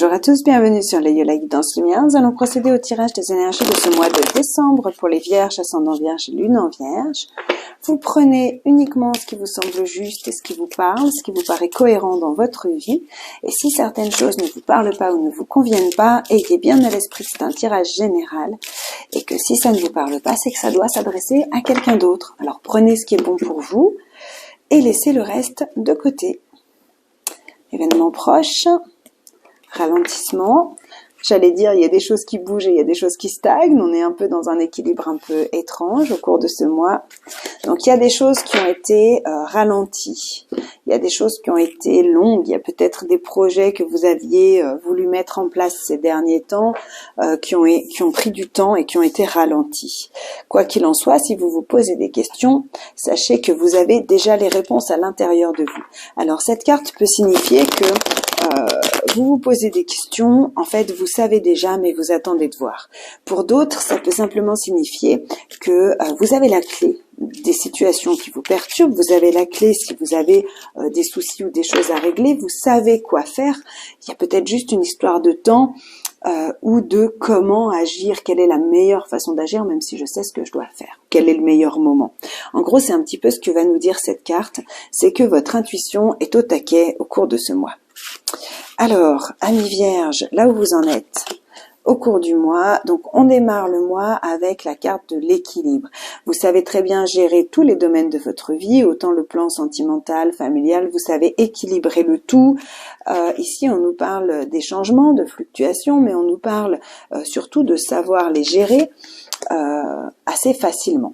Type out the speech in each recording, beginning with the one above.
Bonjour à tous, bienvenue sur les Yola Guidance Lumière. Nous allons procéder au tirage des énergies de ce mois de décembre pour les Vierges, ascendant Vierge, Lune en Vierge. Vous prenez uniquement ce qui vous semble juste et ce qui vous parle, ce qui vous paraît cohérent dans votre vie. Et si certaines choses ne vous parlent pas ou ne vous conviennent pas, ayez bien à l'esprit que c'est un tirage général et que si ça ne vous parle pas, c'est que ça doit s'adresser à quelqu'un d'autre. Alors prenez ce qui est bon pour vous et laissez le reste de côté. Événement proche. Ralentissement, j'allais dire il y a des choses qui bougent et il y a des choses qui stagnent, on est un peu dans un équilibre un peu étrange au cours de ce mois. Donc il y a des choses qui ont été ralenties, il y a des choses qui ont été longues, il y a peut-être des projets que vous aviez voulu mettre en place ces derniers temps qui ont pris du temps et qui ont été ralentis. Quoi qu'il en soit, si vous vous posez des questions, sachez que vous avez déjà les réponses à l'intérieur de vous. Alors cette carte peut signifier que vous vous posez des questions, en fait vous savez déjà mais vous attendez de voir. Pour d'autres, ça peut simplement signifier que vous avez la clé des situations qui vous perturbent, vous avez la clé si vous avez des soucis ou des choses à régler, vous savez quoi faire, il y a peut-être juste une histoire de temps ou de comment agir, quelle est la meilleure façon d'agir, même si je sais ce que je dois faire, quel est le meilleur moment. En gros, c'est un petit peu ce que va nous dire cette carte, c'est que votre intuition est au taquet au cours de ce mois. Alors, amis Vierge, là où vous en êtes au cours du mois, donc on démarre le mois avec la carte de l'équilibre. Vous savez très bien gérer tous les domaines de votre vie, autant le plan sentimental, familial, vous savez équilibrer le tout. Ici, on nous parle des changements, de fluctuations, mais on nous parle surtout de savoir les gérer assez facilement.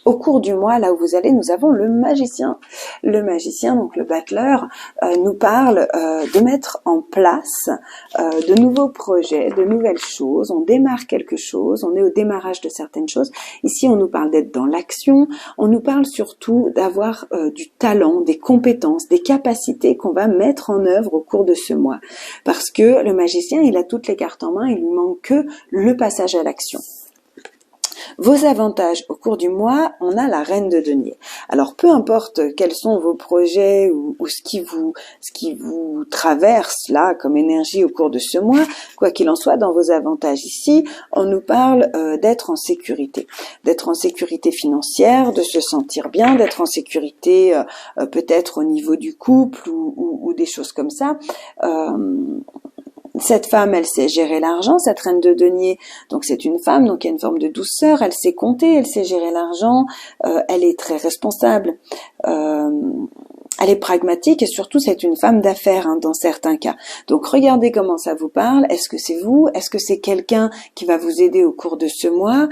Au cours du mois, là où vous allez, nous avons le magicien. Le magicien, donc le battleur, nous parle de mettre en place de nouveaux projets, de nouvelles choses. On démarre quelque chose, on est au démarrage de certaines choses. Ici, on nous parle d'être dans l'action. On nous parle surtout d'avoir du talent, des compétences, des capacités qu'on va mettre en œuvre au cours de ce mois. Parce que le magicien, il a toutes les cartes en main, il lui manque que le passage à l'action. Vos avantages au cours du mois, on a la reine de denier. Alors peu importe quels sont vos projets ou ce qui vous traverse là comme énergie au cours de ce mois, quoi qu'il en soit, dans vos avantages ici, on nous parle d'être en sécurité financière, de se sentir bien, d'être en sécurité peut-être au niveau du couple ou des choses comme ça. Cette femme, elle sait gérer l'argent, cette reine de denier, donc c'est une femme, donc il y a une forme de douceur, elle sait compter, elle sait gérer l'argent, elle est très responsable, elle est pragmatique et surtout c'est une femme d'affaires dans certains cas. Donc regardez comment ça vous parle, est-ce que c'est vous, est-ce que c'est quelqu'un qui va vous aider au cours de ce mois,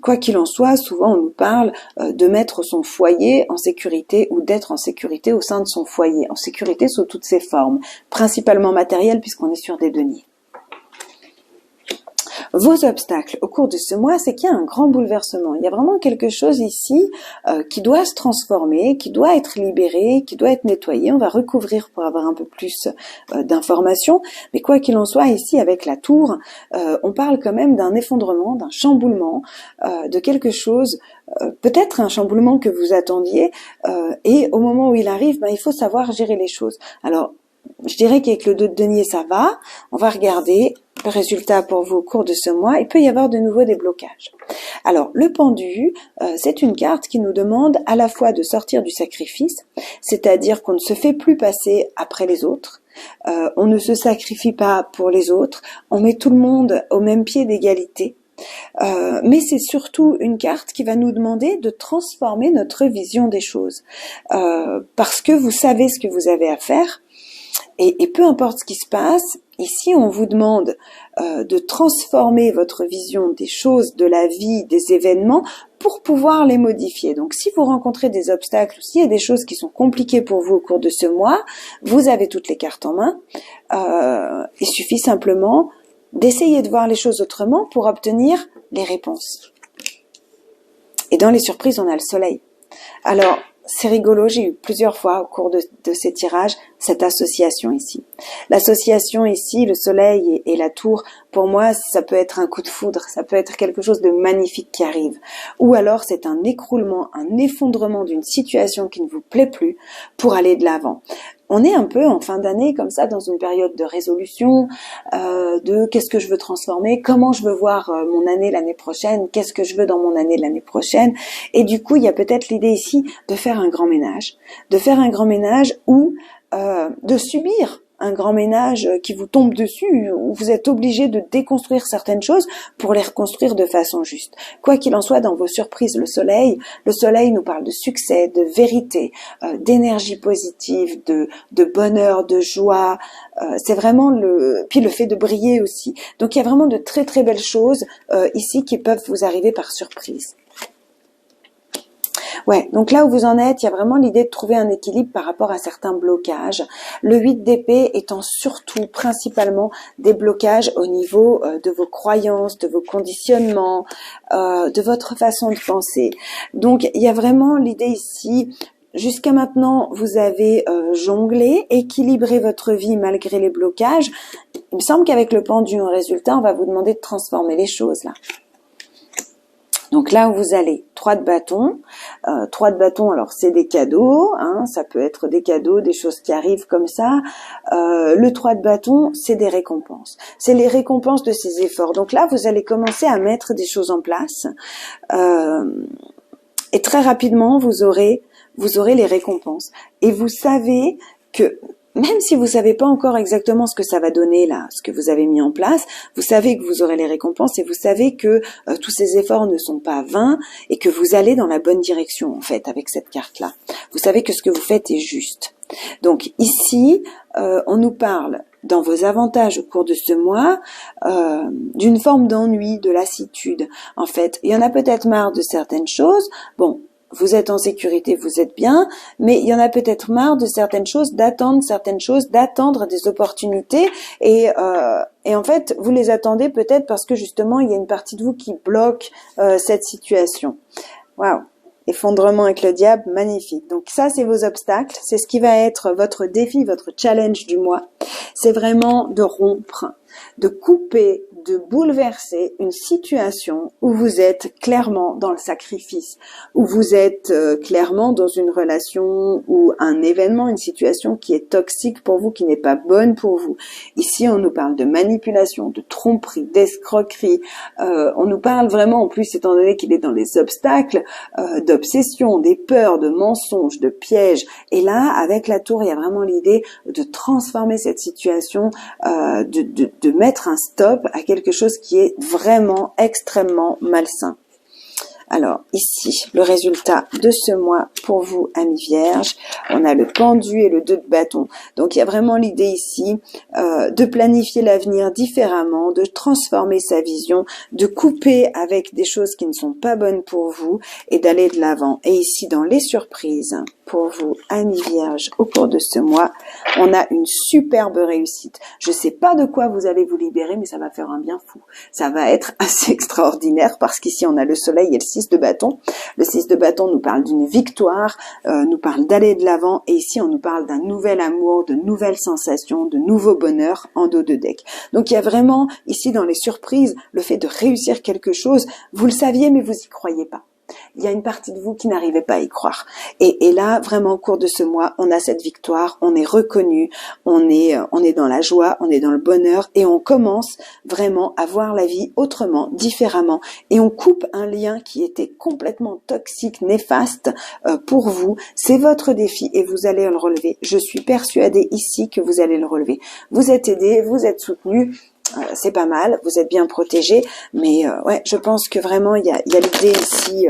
quoi qu'il en soit, souvent on nous parle de mettre son foyer en sécurité ou d'être en sécurité au sein de son foyer, en sécurité sous toutes ses formes, principalement matérielles puisqu'on est sur des deniers. Vos obstacles au cours de ce mois, c'est qu'il y a un grand bouleversement. Il y a vraiment quelque chose ici qui doit se transformer, qui doit être libéré, qui doit être nettoyé. On va recouvrir pour avoir un peu plus d'informations. Mais quoi qu'il en soit, ici, avec la tour, on parle quand même d'un effondrement, d'un chamboulement, de quelque chose, peut-être un chamboulement que vous attendiez. Et au moment où il arrive, il faut savoir gérer les choses. Alors, je dirais qu'avec le 2 de denier, ça va. On va regarder le résultat pour vous au cours de ce mois. Il peut y avoir de nouveau des blocages. Alors, le pendu, c'est une carte qui nous demande à la fois de sortir du sacrifice, c'est-à-dire qu'on ne se fait plus passer après les autres, on ne se sacrifie pas pour les autres, on met tout le monde au même pied d'égalité. Mais c'est surtout une carte qui va nous demander de transformer notre vision des choses. Parce que vous savez ce que vous avez à faire, et peu importe ce qui se passe, ici on vous demande de transformer votre vision des choses, de la vie, des événements, pour pouvoir les modifier. Donc si vous rencontrez des obstacles, ou s'il y a des choses qui sont compliquées pour vous au cours de ce mois, vous avez toutes les cartes en main. Il suffit simplement d'essayer de voir les choses autrement pour obtenir les réponses. Et dans les surprises, on a le soleil. Alors, c'est rigolo, j'ai eu plusieurs fois au cours de ces tirages cette association ici. L'association ici, le soleil et la tour, pour moi, ça peut être un coup de foudre, ça peut être quelque chose de magnifique qui arrive. Ou alors c'est un écroulement, un effondrement d'une situation qui ne vous plaît plus pour aller de l'avant. On est un peu en fin d'année comme ça dans une période de résolution, de qu'est-ce que je veux transformer, comment je veux voir mon année l'année prochaine, qu'est-ce que je veux dans mon année l'année prochaine. Et du coup, il y a peut-être l'idée ici de faire un grand ménage, ou de subir un grand ménage qui vous tombe dessus, où vous êtes obligé de déconstruire certaines choses pour les reconstruire de façon juste. Quoi qu'il en soit, dans vos surprises, le soleil nous parle de succès, de vérité, d'énergie positive, de bonheur, de joie. C'est vraiment puis le fait de briller aussi. Donc il y a vraiment de très très belles choses ici qui peuvent vous arriver par surprise. Ouais, donc là où vous en êtes, il y a vraiment l'idée de trouver un équilibre par rapport à certains blocages. Le 8 d'épée étant surtout, principalement, des blocages au niveau de vos croyances, de vos conditionnements, de votre façon de penser. Donc, il y a vraiment l'idée ici. Jusqu'à maintenant, vous avez jonglé, équilibré votre vie malgré les blocages. Il me semble qu'avec le pendu en résultat, on va vous demander de transformer les choses là. Donc là où vous allez, 3 de bâton. 3 de bâton, alors c'est des cadeaux, hein, ça peut être des cadeaux, des choses qui arrivent comme ça. Le 3 de bâton, c'est des récompenses. C'est les récompenses de ces efforts. Donc là, vous allez commencer à mettre des choses en place. Et très rapidement, vous aurez les récompenses. Et vous savez que même si vous savez pas encore exactement ce que ça va donner là, ce que vous avez mis en place, vous savez que vous aurez les récompenses et vous savez que tous ces efforts ne sont pas vains et que vous allez dans la bonne direction en fait avec cette carte-là. Vous savez que ce que vous faites est juste. Donc ici, on nous parle dans vos avantages au cours de ce mois d'une forme d'ennui, de lassitude. En fait, il y en a peut-être marre de certaines choses. Bon. Vous êtes en sécurité, vous êtes bien, mais il y en a peut-être marre de certaines choses, d'attendre des opportunités et en fait, vous les attendez peut-être parce que justement, il y a une partie de vous qui bloque cette situation. Waouh! Effondrement avec le diable, magnifique. Donc ça, c'est vos obstacles, c'est ce qui va être votre défi, votre challenge du mois. C'est vraiment de rompre, de couper, de bouleverser une situation où vous êtes clairement dans le sacrifice, où vous êtes clairement dans une relation ou un événement, une situation qui est toxique pour vous, qui n'est pas bonne pour vous. Ici, on nous parle de manipulation, de tromperie, d'escroquerie. On nous parle vraiment, en plus, étant donné qu'il est dans les obstacles, d'obsession, des peurs, de mensonges, de pièges. Et là, avec la tour, il y a vraiment l'idée de transformer cette situation, de mettre un stop à quelque chose qui est vraiment extrêmement malsain. Alors ici, le résultat de ce mois pour vous, amis vierges, on a le pendu et le 2 de bâton. Donc il y a vraiment l'idée ici de planifier l'avenir différemment, de transformer sa vision, de couper avec des choses qui ne sont pas bonnes pour vous et d'aller de l'avant. Et ici, dans les surprises, pour vous, amis vierges, au cours de ce mois, on a une superbe réussite. Je ne sais pas de quoi vous allez vous libérer, mais ça va faire un bien fou. Ça va être assez extraordinaire parce qu'ici, on a le soleil et le 6 de bâton. Le 6 de bâton nous parle d'une victoire, nous parle d'aller de l'avant et ici, on nous parle d'un nouvel amour, de nouvelles sensations, de nouveaux bonheurs en dos de deck. Donc, il y a vraiment ici dans les surprises, le fait de réussir quelque chose, vous le saviez, mais vous y croyez pas. Il y a une partie de vous qui n'arrivait pas à y croire. Et là, vraiment, au cours de ce mois, on a cette victoire, on est reconnu, on est dans la joie, on est dans le bonheur et on commence vraiment à voir la vie autrement, différemment. Et on coupe un lien qui était complètement toxique, néfaste pour vous. C'est votre défi et vous allez le relever. Je suis persuadée ici que vous allez le relever. Vous êtes aidés, vous êtes soutenus. C'est pas mal, vous êtes bien protégés, mais ouais, je pense que vraiment il y a l'idée ici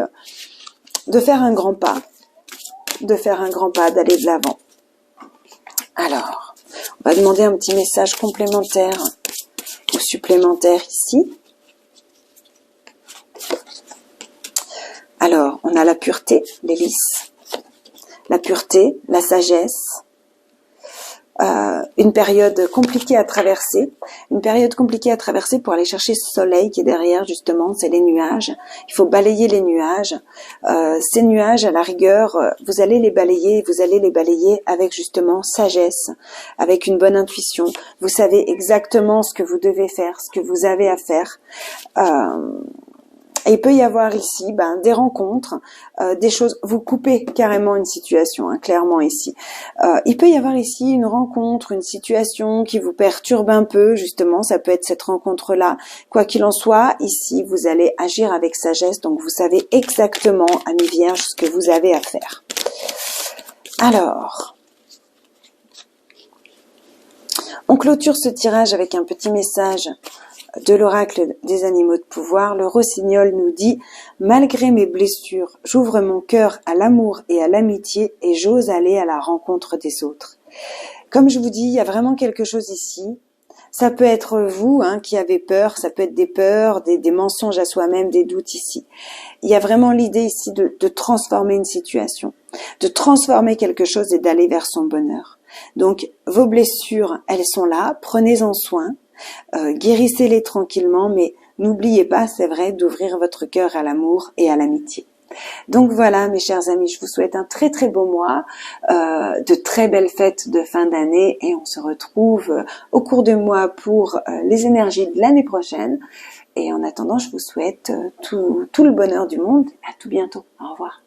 de faire un grand pas, d'aller de l'avant. Alors, on va demander un petit message complémentaire ou supplémentaire ici. Alors, on a la pureté, l'hélice, la pureté, la sagesse, une période compliquée à traverser, pour aller chercher ce soleil qui est derrière, justement, c'est les nuages. Il faut balayer les nuages. Ces nuages, à la rigueur, vous allez les balayer avec justement sagesse, avec une bonne intuition. Vous savez exactement ce que vous devez faire, ce que vous avez à faire. Et il peut y avoir ici des rencontres, des choses, vous coupez carrément une situation, hein, clairement ici. Il peut y avoir ici une rencontre, une situation qui vous perturbe un peu, justement, ça peut être cette rencontre-là. Quoi qu'il en soit, ici, vous allez agir avec sagesse, donc vous savez exactement, amis vierges, ce que vous avez à faire. Alors, on clôture ce tirage avec un petit message de l'oracle des animaux de pouvoir. Le rossignol nous dit « Malgré mes blessures, j'ouvre mon cœur à l'amour et à l'amitié et j'ose aller à la rencontre des autres. » Comme je vous dis, il y a vraiment quelque chose ici. Ça peut être vous qui avez peur, ça peut être des peurs, des mensonges à soi-même, des doutes ici. Il y a vraiment l'idée ici de transformer une situation, de transformer quelque chose et d'aller vers son bonheur. Donc, vos blessures, elles sont là, prenez-en soin. Guérissez-les tranquillement, mais n'oubliez pas, c'est vrai, d'ouvrir votre cœur à l'amour et à l'amitié. Donc voilà, mes chers amis, je vous souhaite un très très beau mois, de très belles fêtes de fin d'année et on se retrouve au cours du mois pour les énergies de l'année prochaine. Et en attendant, je vous souhaite tout le bonheur du monde. À tout bientôt. Au revoir.